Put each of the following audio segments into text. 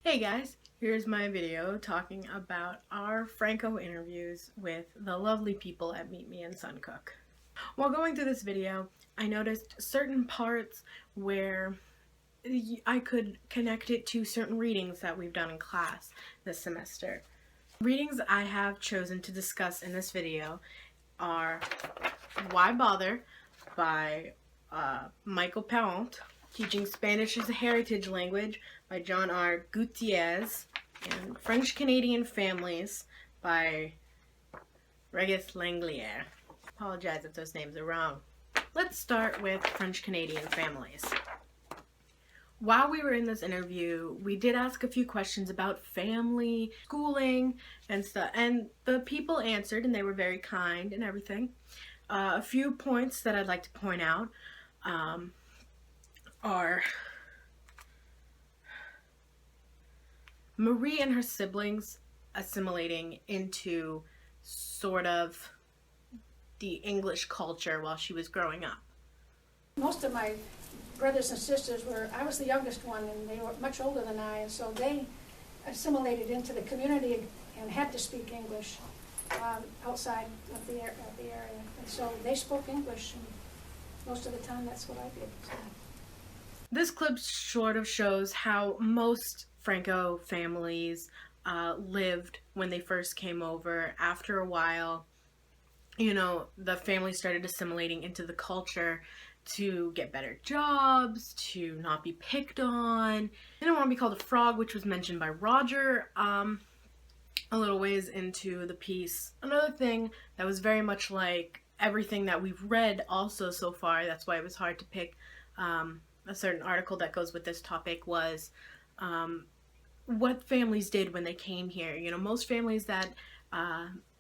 Hey guys, here's my video talking about our Franco interviews with the lovely people at Meet Me In Suncook. While going through this video, I noticed certain parts where I could connect it to certain readings that we've done in class this semester. Readings I have chosen to discuss in this video are Why Bother by Michael Parent, Teaching Spanish as a Heritage Language by John R. Gutierrez, and French-Canadian Families by Regis Langlier. Apologize if those names are wrong. Let's start with French-Canadian Families. While we were in this interview, we did ask a few questions about family, schooling, and stuff, and the people answered, and they were very kind and everything. A few points that I'd like to point out are Marie and her siblings assimilating into sort of the English culture while she was growing up. Most of my brothers and sisters I was the youngest one, and they were much older than I, and so they assimilated into the community and had to speak English outside of the area. And so they spoke English, and most of the time that's what I did. So. This clip sort of shows how most Franco families lived when they first came over. After a while, you know, the family started assimilating into the culture to get better jobs, to not be picked on. They didn't want to be called a frog, which was mentioned by Roger a little ways into the piece. Another thing that was very much like everything that we've read also so far, that's why it was hard to pick a certain article that goes with this topic, was what families did when they came here. You know, most families that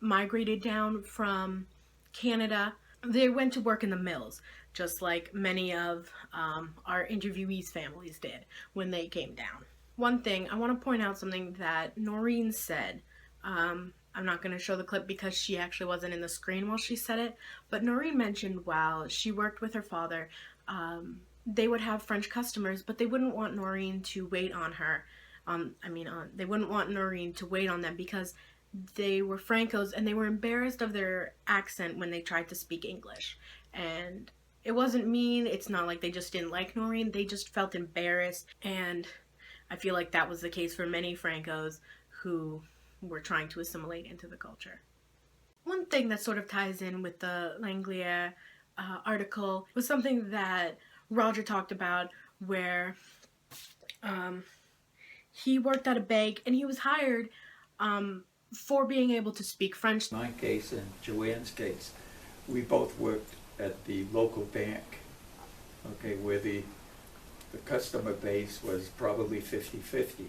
migrated down from Canada, they went to work in the mills, just like many of our interviewees' families did when they came down. One thing, I want to point out something that Noreen said. I'm not going to show the clip because she actually wasn't in the screen while she said it, but Noreen mentioned while she worked with her father, they would have French customers, but they wouldn't want Noreen to wait on her. They wouldn't want Noreen to wait on them because they were Francos and they were embarrassed of their accent when they tried to speak English. And it wasn't mean, it's not like they just didn't like Noreen, they just felt embarrassed, and I feel like that was the case for many Francos who were trying to assimilate into the culture. One thing that sort of ties in with the Langlier article was something that Roger talked about, where he worked at a bank and he was hired for being able to speak French. In my case and Joanne's case, we both worked at the local bank, okay, where the customer base was probably 50-50.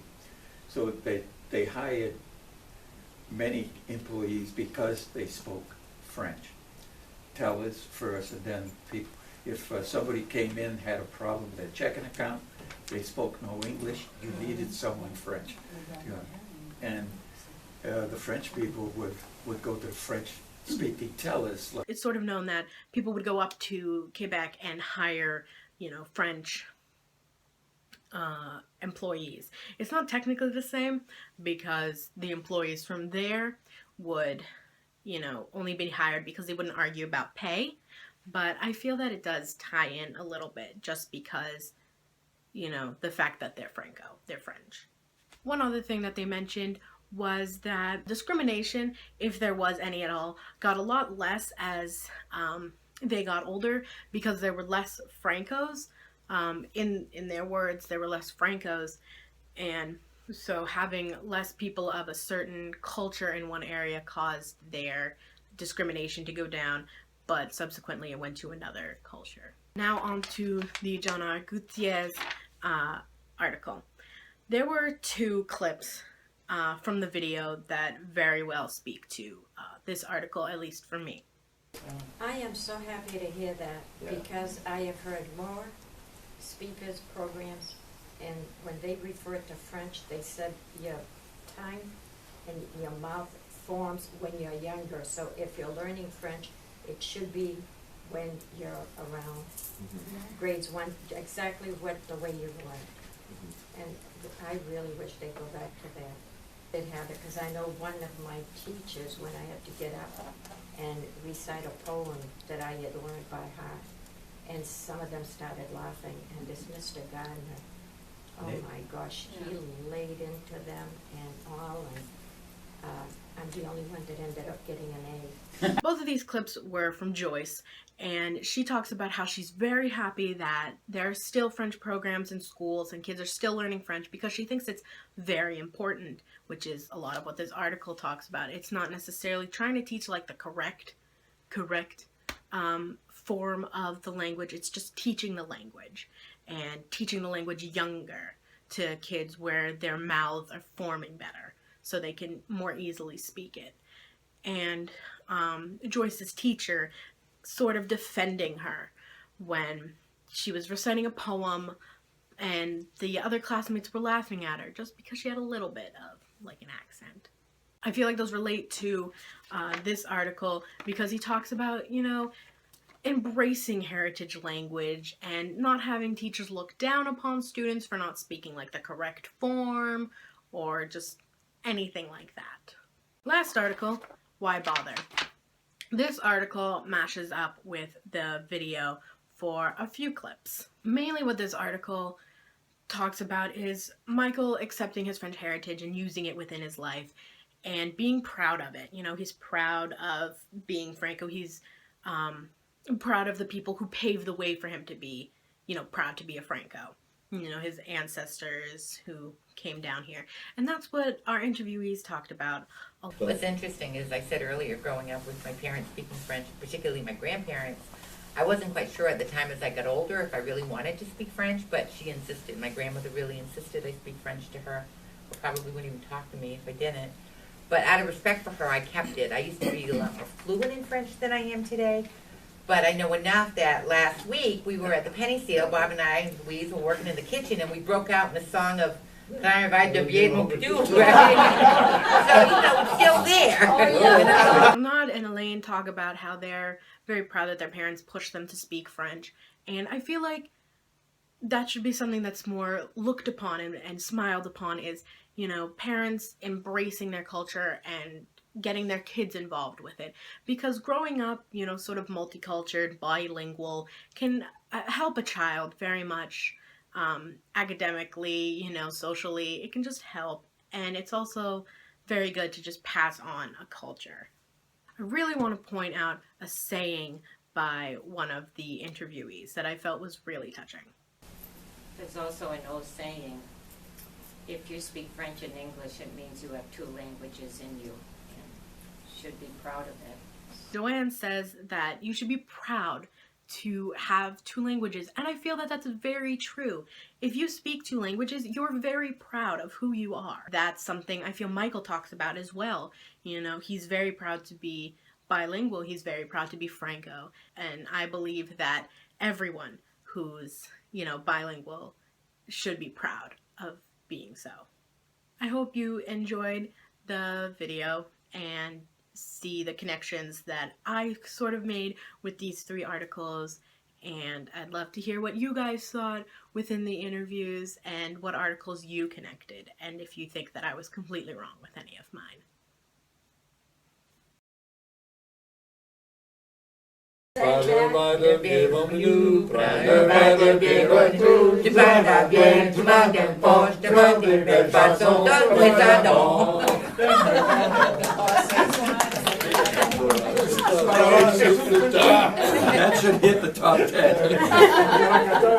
So they hired many employees because they spoke French. Tellers first, and then people. If somebody came in, had a problem with their checking account, they spoke no English, you needed someone French. And the French people would go to the French-speaking tellers. It's sort of known that people would go up to Quebec and hire, you know, French employees. It's not technically the same because the employees from there would, you know, only be hired because they wouldn't argue about pay. But I feel that it does tie in a little bit just because, you know, the fact that they're Franco, they're French. One other thing that they mentioned was that discrimination, if there was any at all, got a lot less as they got older because there were less Francos. In their words, there were less Francos, and so having less people of a certain culture in one area caused their discrimination to go down, but subsequently it went to another culture. Now on to the John R. Gutierrez article. There were two clips from the video that very well speak to this article, at least for me. I am so happy to hear that because I have heard more speakers, programs, and when they referred to French, they said your tongue and your mouth forms when you're younger. So if you're learning French, it should be when you're around grades 1, exactly the way you learn. And I really wish they'd go back to that. They'd have it, because I know one of my teachers, when I had to get up and recite a poem that I had learned by heart, and some of them started laughing, and this Mr. Gardner, oh my gosh, he laid into them and all, and I'm the only one that ended up getting an A. Both of these clips were from Joyce, and she talks about how she's very happy that there are still French programs in schools and kids are still learning French because she thinks it's very important, which is a lot of what this article talks about. It's not necessarily trying to teach like the correct form of the language. It's just teaching the language and teaching the language younger to kids where their mouths are forming better so they can more easily speak it. And Joyce's teacher sort of defending her when she was reciting a poem and the other classmates were laughing at her just because she had a little bit of like an accent. I feel like those relate to this article because he talks about, you know, embracing heritage language and not having teachers look down upon students for not speaking like the correct form or just anything like that. Last article, why bother? This article mashes up with the video for a few clips. Mainly what this article talks about is Michael accepting his French heritage and using it within his life and being proud of it. You know, he's proud of being Franco. He's proud of the people who paved the way for him to be, you know, proud to be a Franco. You know, his ancestors who came down here. And that's what our interviewees talked about. What's interesting is I said earlier, growing up with my parents speaking French, particularly my grandparents, I wasn't quite sure at the time as I got older if I really wanted to speak French, but she insisted, my grandmother really insisted I speak French to her, or probably wouldn't even talk to me if I didn't. But out of respect for her, I kept it. I used to be a lot more fluent in French than I am today. But I know enough that last week we were at the penny sale, Bob and I and Louise were working in the kitchen, and we broke out in a song of Travail de bien mon Dieu, right? So, you know, it's still there. Maud and Elaine talk about how they're very proud that their parents pushed them to speak French. And I feel like that should be something that's more looked upon and smiled upon is, you know, parents embracing their culture and getting their kids involved with it, because growing up, you know, sort of multicultural, bilingual can help a child very much academically, you know, socially. It can just help, and it's also very good to just pass on a culture. I really want to point out a saying by one of the interviewees that I felt was really touching. There's also an old saying, if you speak French and English, it means you have two languages in you. Should be proud of it. Joanne says that you should be proud to have two languages, and I feel that that's very true. If you speak two languages, you're very proud of who you are. That's something I feel Michael talks about as well. You know, he's very proud to be bilingual, he's very proud to be Franco, and I believe that everyone who's, you know, bilingual should be proud of being so. I hope you enjoyed the video and see the connections that I sort of made with these three articles, and I'd love to hear what you guys thought within the interviews and what articles you connected, and if you think that I was completely wrong with any of mine. That should hit the top 10.